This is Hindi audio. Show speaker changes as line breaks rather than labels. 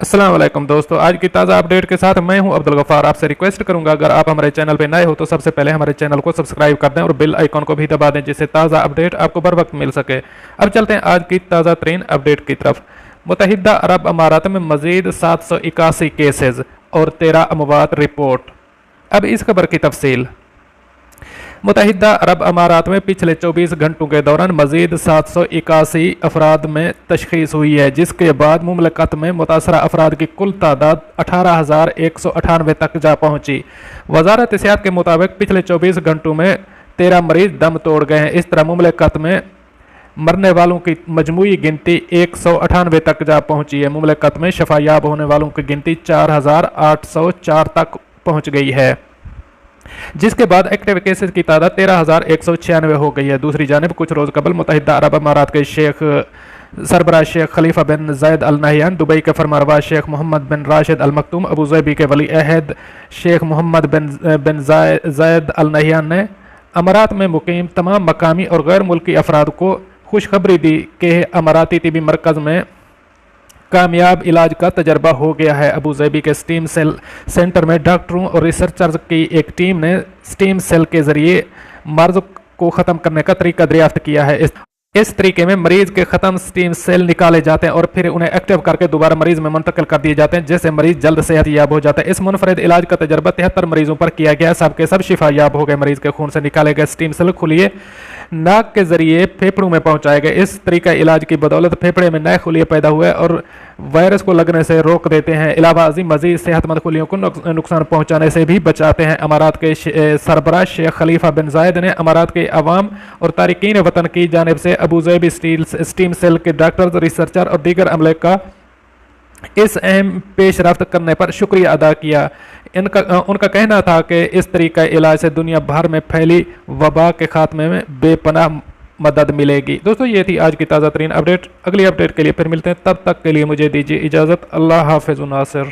अस्सलाम वालेकुम दोस्तों, आज की ताज़ा अपडेट के साथ मैं हूं अब्दुल गफ़ार। आपसे रिक्वेस्ट करूंगा अगर आप हमारे चैनल पे नए हो तो सबसे पहले हमारे चैनल को सब्सक्राइब कर दें और बेल आइकॉन को भी दबा दें जिससे ताज़ा अपडेट आपको बर वक्त मिल सके। अब चलते हैं आज की ताज़ा तरीन अपडेट की तरफ। मुत्तहिदा अरब अमारात में मज़ीद 781 केसेज और 13 अमवात रिपोर्ट। अब इस खबर की तफसील। मुत्तहिदा अरब अमारात में पिछले 24 घंटों के दौरान मजीद 781 अफराद में तशखीस हुई है, जिसके बाद मुमलकत में मुतासरा अफराद की कुल तादाद 18,198 तक जा पहुंची। वजारत सेहत के मुताबिक पिछले 24 घंटों में 13 मरीज दम तोड़ गए हैं। इस तरह मुमलकत में मरने वालों की मजमूई गिनती 198 तक जा पहुंची है। मुमलकत में शफायाब होने वालों की गिनती 4,804 तक पहुंच गई है, जिसके बाद एक्टिव केसेस की तादाद 13,196 हो गई है। दूसरी जानब कुछ रोज़ कबल मुत्तहिदा अरब अमारात के सरबराह शेख खलीफा बिन जायद अल नहयान, दुबई के फरमारवा शेख मोहम्मद बिन राशिद अल मखतूम, अबू ज़बी के वली अहद शेख मोहम्मद बिन जायद अल नहयान ने अमारात में मुकीम तमाम मकामी और गैर मुल्की अफराद को खुशखबरी दी कि अमाराती तिबी मरकज़ में कामयाब इलाज का तजर्बा हो गया है। अबू ज़बी के स्टीम सेल सेंटर में डॉक्टरों और रिसर्चर्स की एक टीम ने स्टीम सेल के जरिए मर्ज को ख़त्म करने का तरीका दरियाफ्त किया है। इस तरीके में मरीज के ख़त्म स्टीम सेल निकाले जाते हैं और फिर उन्हें एक्टिव करके दोबारा मरीज में मुंतकिल कर दिए जाते हैं, जिससे मरीज जल्द सेहतयाब हो जाता है। इस मुनफरद इलाज का तजर्बा 73 मरीजों पर किया गया। सब के सब शिफायाब हो गए। मरीज के खून से निकाले गए स्टीम सेल खुलिए नाक के जरिए फेफड़ों में पहुंचाए गए। इस तरीका इलाज की बदौलत फेफड़े में नए खुलिये पैदा हुए और वायरस को लगने से रोक देते हैं। इलावा मजीद सेहतमंद खुलियों को नुकसान पहुंचाने से भी बचाते हैं। अमारात के सरबराह शेख खलीफा बिन जायद ने अमारात के अवाम और तारिकीन वतन की जानिब से अबू ज़बी स्टीम सेल के डॉक्टर्स, रिसर्चर और दीगर अमले का इस अहम पेशरफ्त करने पर शुक्रिया अदा किया। उनका कहना था कि इस तरीका इलाज से दुनिया भर में फैली वबा के खात्मे में बेपनाह मदद मिलेगी। दोस्तों, ये थी आज की ताज़ा तरीन अपडेट। अगली अपडेट के लिए फिर मिलते हैं, तब तक के लिए मुझे दीजिए इजाज़त। अल्लाह हाफ़िज़ नासिर।